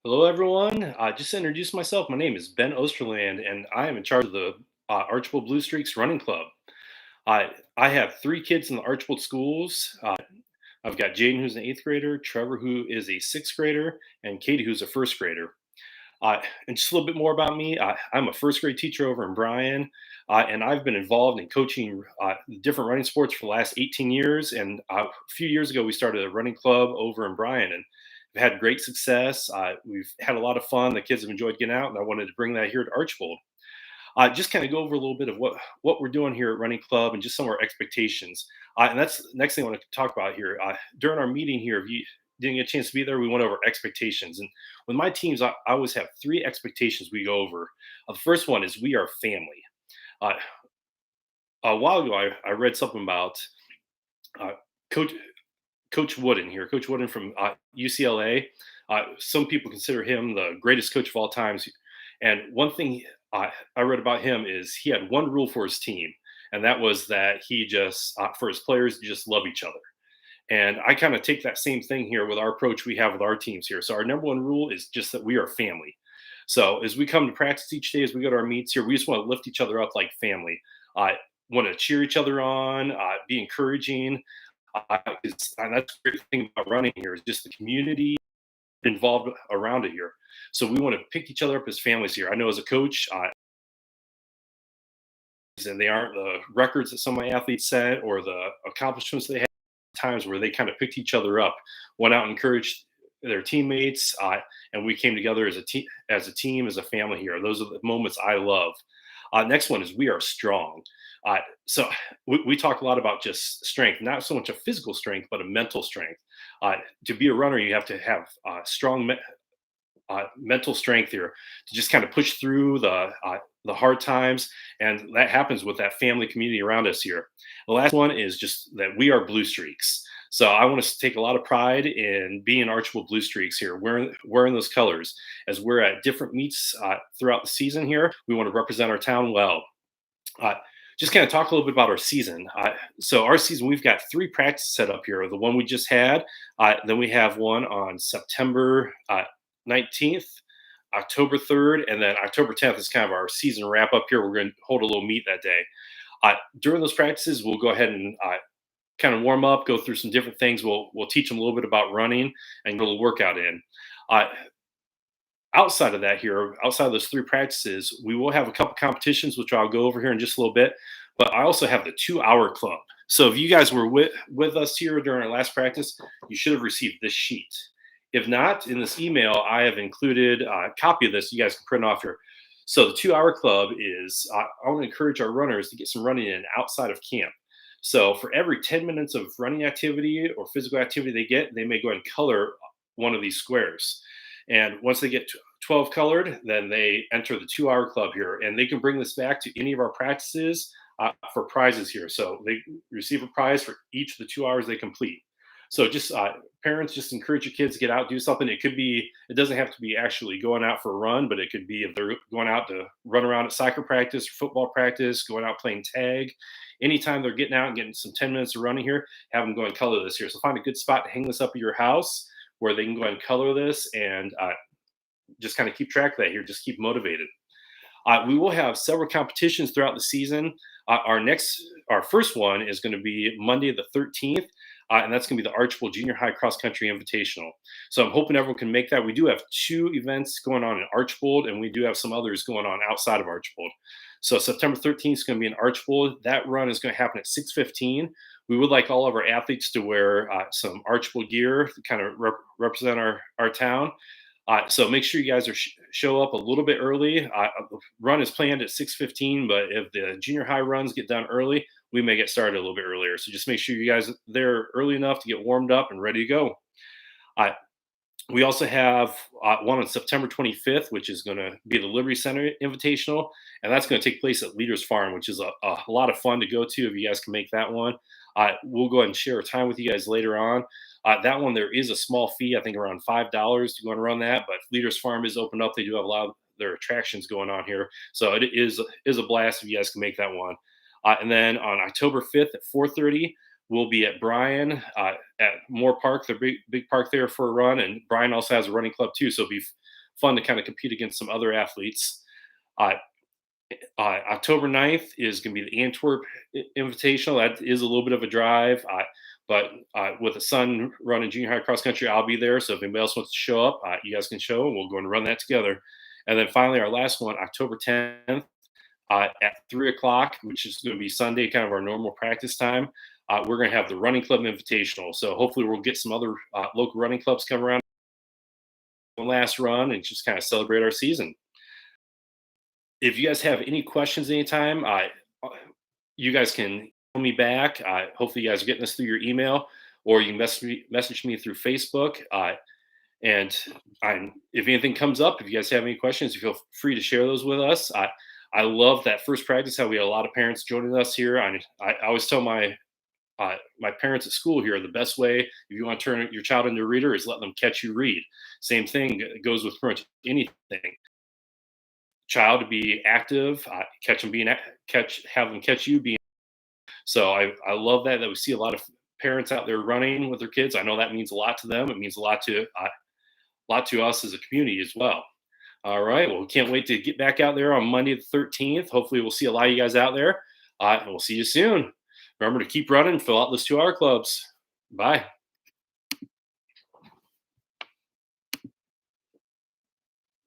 Hello, everyone. Just to introduce myself, my name is Ben Osterland, and I am in charge of the Archibald Bluestreaks Running Club. I have three kids in the Archibald schools. I've got Jaden, who's an eighth grader, Trevor, who is a sixth grader, and Katie, who's a first grader. And just a little bit more about me. I'm a first grade teacher over in Bryan, and I've been involved in coaching different running sports for the last 18 years. And a few years ago, we started a running club over in Bryan, and we've had great success. We've had a lot of fun. The kids have enjoyed getting out, and I wanted to bring that here to Archibald. Just kind of go over a little bit of what we're doing here at Running Club and just some of our expectations. And that's the next thing I want to talk about here. During our meeting here, if you didn't get a chance to be there, we went over expectations. And with my teams, I always have three expectations we go over. The first one is we are family. Uh, a while ago, I read something about uh, Coach Coach Wooden here, Coach Wooden from UCLA. Some people consider him the greatest coach of all times. And one thing I read about him is he had one rule for his team, and that was that he just, for his players, to just love each other. And I kind of take that same thing here with our approach we have with our teams here. So our number one rule is just that we are family. So as we come to practice each day, as we go to our meets here, we just want to lift each other up like family. Want to cheer each other on, be encouraging. And that's the great thing about running here is just the community involved around it here. So we want to pick each other up as families here. I know as a coach, and they aren't the records that some of my athletes set or the accomplishments they had, times where they kind of picked each other up, went out and encouraged their teammates, and we came together as a team, as a family here. Those are the moments I love. Next one is we are strong. So we talk a lot about just strength, not so much a physical strength, but a mental strength. To be a runner, you have to have strong mental strength here to just kind of push through the hard times, and that happens with that family community around us here. The last one is just that we are Blue Streaks. So I want to take a lot of pride in being Archibald Blue Streaks here, wearing those colors as we're at different meets throughout the season here. We want to represent our town well. Uh, just kind of talk a little bit about our season. So our season, we've got three practices set up here. The one we just had, then we have one on September 19th, October 3rd, and then October 10th is kind of our season wrap up here. We're going to hold a little meet that day. During those practices, we'll go ahead and kind of warm up, go through some different things. We'll teach them a little bit about running and get a little workout in. Uh, Outside of that here, outside of those three practices, we will have a couple competitions, which I'll go over here in just a little bit. But I also have the 2 hour club. So if you guys were with us here during our last practice, you should have received this sheet. If not, in this email, I have included a copy of this you guys can print off here. So the 2 hour club is, I want to encourage our runners to get some running in outside of camp. So for every 10 minutes of running activity or physical activity they get, they may go ahead and color one of these squares. And once they get 12 colored, then they enter the 2 hour club here. And they can bring this back to any of our practices for prizes here. So they receive a prize for each of the 2 hours they complete. So just parents, just encourage your kids to get out, do something. It doesn't have to be actually going out for a run, but it could be if they're going out to run around at soccer practice or football practice, going out playing tag. Anytime they're getting out and getting some 10 minutes of running here, have them go and color this here. So find a good spot to hang this up at your house where they can go ahead and color this and just kind of keep track of that here. Just keep motivated. We will have several competitions throughout the season. Our first one is going to be Monday the 13th, and that's going to be the Archibald Junior High Cross Country Invitational. So I'm hoping everyone can make that. We do have two events going on in Archibald, and we do have some others going on outside of Archibald. So September 13th is going to be in Archibald. That run is going to happen at 6:15. We would like all of our athletes to wear some Archibald gear to kind of represent our town. So make sure you guys show up a little bit early. The run is planned at 6:15, but if the junior high runs get done early, we may get started a little bit earlier. So just make sure you guys are there early enough to get warmed up and ready to go. Uh, we also have one on September 25th, which is going to be the Liberty Center Invitational, and that's going to take place at Leaders Farm, which is a lot of fun to go to if you guys can make that one. We'll go ahead and share a time with you guys later on. That one, there is a small fee, I think around $5 to go and run that, but Leaders Farm is open up. They do have a lot of their attractions going on here. So it is a blast if you guys can make that one. And then on October 5th at 4:30, we'll be at Bryan at Moore Park, the big park there for a run. And Bryan also has a running club too. So it'll be fun to kind of compete against some other athletes. Uh, October 9th is going to be the Antwerp Invitational. That is a little bit of a drive, but with the son running junior high cross country, I'll be there. So if anybody else wants to show up, you guys can show, and we'll go and run that together. And then finally, our last one, October 10th at 3 o'clock, which is going to be Sunday, kind of our normal practice time. We're going to have the Running Club Invitational. So hopefully, we'll get some other local running clubs come around one last run and just kind of celebrate our season. If you guys have any questions anytime, you guys can call me back. Hopefully, you guys are getting this through your email, or you can message me through Facebook. And if anything comes up, if you guys have any questions, you feel free to share those with us. I love that first practice, how we had a lot of parents joining us here. I always tell my parents at school here, the best way if you want to turn your child into a reader is let them catch you read. Same thing goes with pretty much anything. Child to be active, catch them being have them catch you being. So I love that we see a lot of parents out there running with their kids. I know that means a lot to them. It means a lot to us as a community as well. All right. Well, we can't wait to get back out there on Monday the 13th. Hopefully, we'll see a lot of you guys out there. And we'll see you soon. Remember to keep running, fill out those 2-hour clubs. Bye.